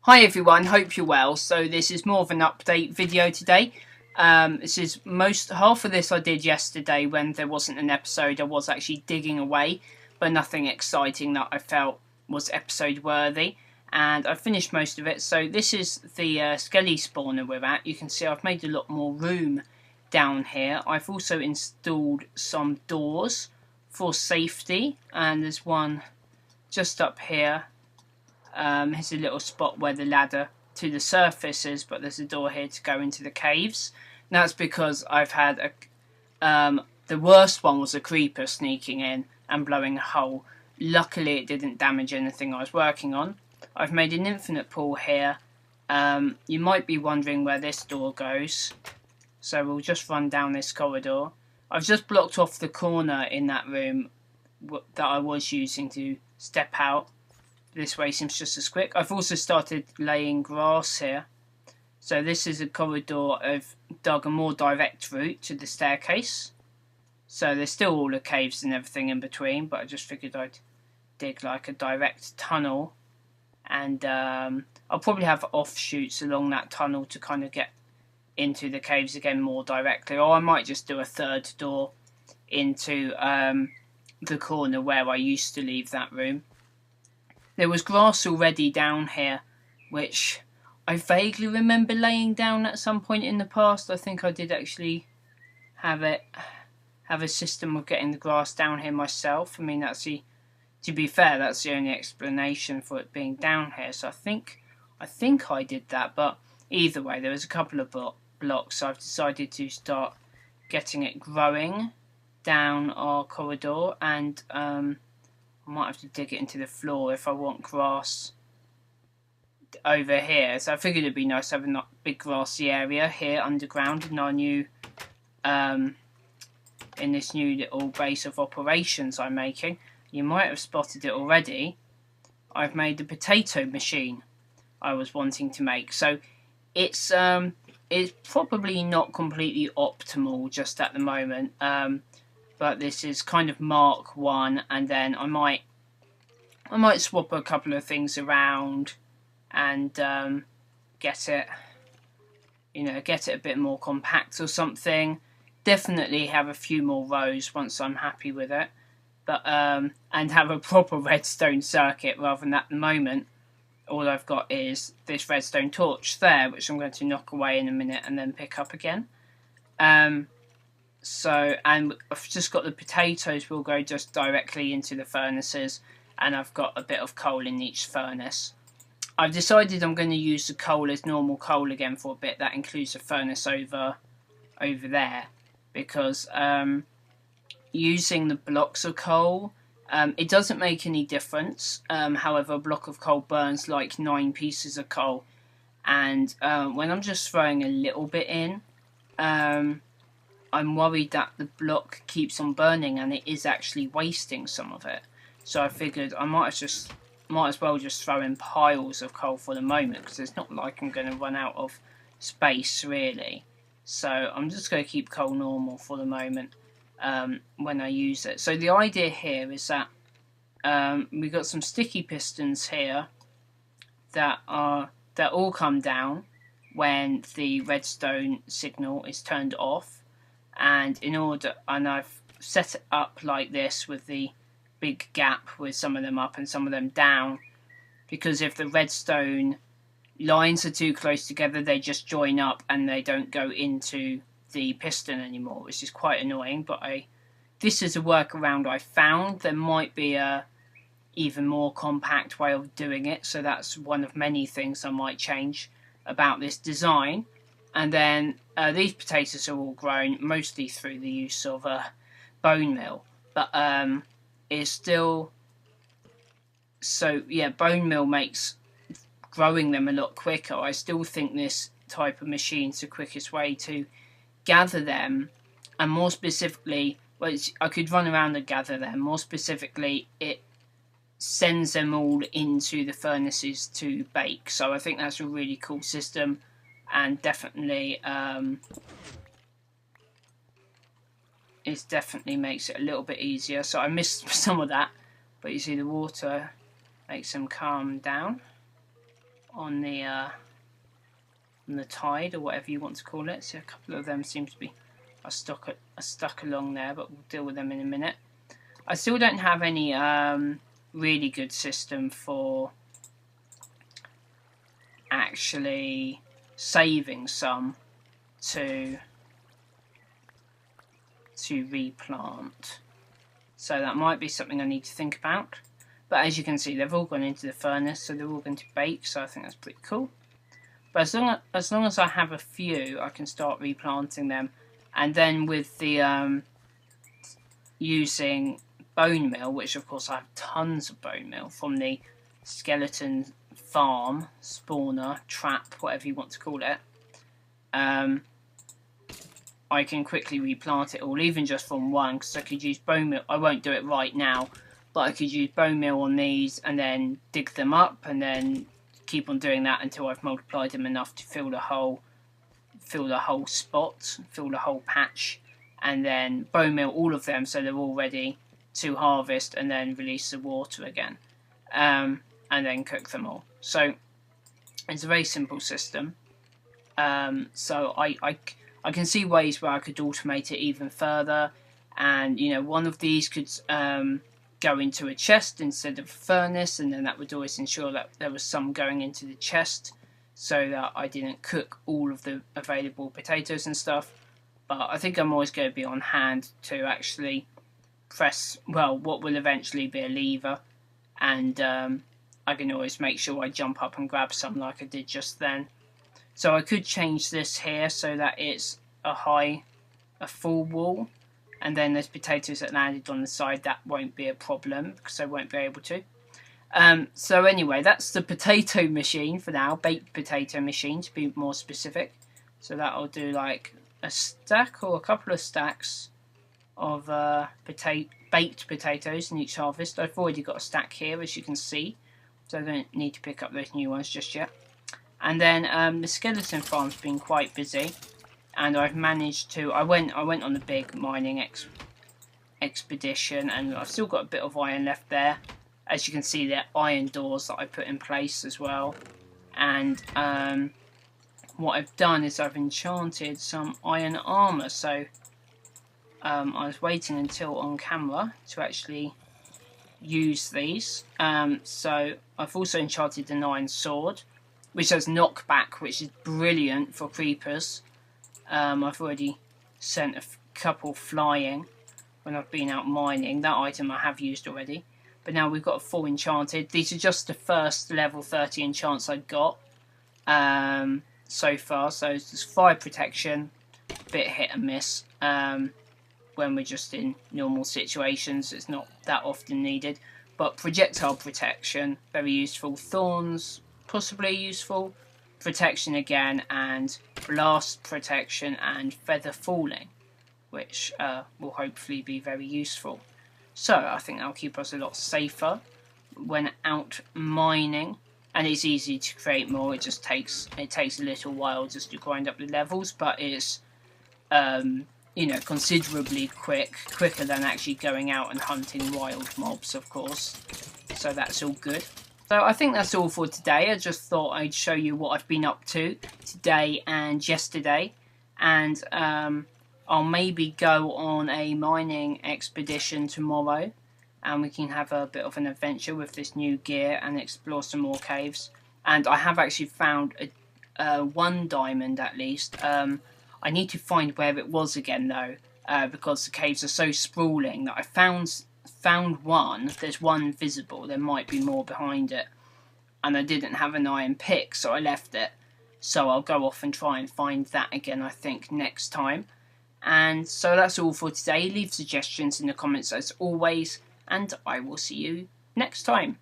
Hi everyone, hope you're well. So this is more of an update video today. This is half of this I did yesterday when there wasn't an episode. I was actually digging away, but nothing exciting that I felt was episode worthy. And I finished most of it. So this is the skelly spawner we're at. You can see I've made a lot more room down here. I've also installed some doors for safety, and there's one just up here. Here's a little spot where the ladder to the surface is, but there's a door here to go into the caves. And that's because I've had the worst one was a creeper sneaking in and blowing a hole. Luckily it didn't damage anything I was working on. I've made an infinite pool here. You might be wondering where this door goes, so we'll just run down this corridor. I've just blocked off the corner in that room that I was using to step out. This way seems just as quick. I've also started laying grass here. So this is a corridor. I've dug a more direct route to the staircase. So there's still all the caves and everything in between, but I just figured I'd dig like a direct tunnel. And I'll probably have offshoots along that tunnel to kind of get into the caves again more directly. Or I might just do a third door into the corner where I used to leave that room. There was grass already down here, which I vaguely remember laying down at some point in the past. I think I did actually have a system of getting the grass down here myself. I mean, to be fair, that's the only explanation for it being down here. So I think I did that, but either way, there was a couple of blocks, so I've decided to start getting it growing down our corridor, and I might have to dig it into the floor if I want grass over here. So I figured it'd be nice having a big grassy area here underground in our new, in this new little base of operations I'm making. You might have spotted it already. I've made the potato machine I was wanting to make. So it's probably not completely optimal just at the moment. But this is kind of Mark 1, and then I might swap a couple of things around and get it a bit more compact or something. Definitely have a few more rows once I'm happy with it, but and have a proper redstone circuit rather than at the moment. All I've got is this redstone torch there, which I'm going to knock away in a minute and then pick up again. So, and I've just got the potatoes will go just directly into the furnaces, and I've got a bit of coal in each furnace. I've decided I'm going to use the coal as normal coal again for a bit. That includes a furnace over there, because using the blocks of coal, it doesn't make any difference. However, a block of coal burns like 9 pieces of coal, and when I'm just throwing a little bit in, I'm worried that the block keeps on burning and it is actually wasting some of it. So I figured I might as well just throw in piles of coal for the moment, because it's not like I'm going to run out of space really. So I'm just going to keep coal normal for the moment when I use it. So the idea here is that we've got some sticky pistons here that all come down when the redstone signal is turned off. And I've set it up like this with the big gap with some of them up and some of them down, because if the redstone lines are too close together, they just join up and they don't go into the piston anymore, which is quite annoying. But this is a workaround I found. There might be a even more compact way of doing it, so that's one of many things I might change about this design. And then these potatoes are all grown mostly through the use of a bone meal, but it's still, so yeah, bone meal makes growing them a lot quicker. I still think this type of machine's the quickest way to gather them, and more specifically, well, I could run around and gather them. More specifically, it sends them all into the furnaces to bake. So I think that's a really cool system. And definitely, it definitely makes it a little bit easier. So I missed some of that, but you see the water makes them calm down. on the tide, or whatever you want to call it. So a couple of them seem to be are stuck along there, but we'll deal with them in a minute. I still don't have any really good system for actually saving some to replant, so that might be something I need to think about. But as you can see, they've all gone into the furnace, so they're all going to bake, so I think that's pretty cool. But as long as I have a few, I can start replanting them. And then with the using bone meal, which of course I have tons of bone meal from the skeleton farm, spawner, trap, whatever you want to call it, I can quickly replant it all, even just from one, because I could use bone meal. I won't do it right now, but I could use bone meal on these and then dig them up and then keep on doing that until I've multiplied them enough to fill the whole spot, fill the whole patch, and then bone meal all of them so they're all ready to harvest, and then release the water again, and then cook them all. So it's a very simple system. So I can see ways where I could automate it even further, and you know, one of these could go into a chest instead of a furnace, and then that would always ensure that there was some going into the chest so that I didn't cook all of the available potatoes and stuff. But I think I'm always going to be on hand to actually press, well, what will eventually be a lever, and I can always make sure I jump up and grab some like I did just then. So I could change this here so that it's a full wall, and then there's potatoes that landed on the side. That won't be a problem because I won't be able to. So anyway, that's the potato machine for now, baked potato machine to be more specific. So that'll do like a stack or a couple of stacks of baked potatoes in each harvest. I've already got a stack here, as you can see, so I don't need to pick up those new ones just yet. And then the skeleton farm's been quite busy, and I've managed to. I went on a big mining expedition, and I've still got a bit of iron left there. As you can see, there are iron doors that I put in place as well. And what I've done is I've enchanted some iron armor. So I was waiting until on camera to actually use these. So I've also enchanted an iron sword, which has knockback, which is brilliant for creepers. I've already sent a couple flying when I've been out mining. That item I have used already. But now we've got a full enchanted. These are just the first level 30 enchants I got so far. So there's fire protection, bit hit and miss. When we're just in normal situations, it's not that often needed. But projectile protection, very useful. Thorns, possibly useful. Protection again, and blast protection and feather falling, which will hopefully be very useful. So I think that'll keep us a lot safer when out mining, and it's easy to create more. It takes a little while just to grind up the levels, but it's you know, considerably quicker than actually going out and hunting wild mobs, of course. So that's all good. So I think that's all for today. I just thought I'd show you what I've been up to today and yesterday, and I'll maybe go on a mining expedition tomorrow, and we can have a bit of an adventure with this new gear and explore some more caves. And I have actually found one diamond at least. I need to find where it was again though, because the caves are so sprawling that I found one. There's one visible. There might be more behind it, and I didn't have an iron pick, so I left it. So I'll go off and try and find that again, I think, next time. And so that's all for today. Leave suggestions in the comments as always, and I will see you next time.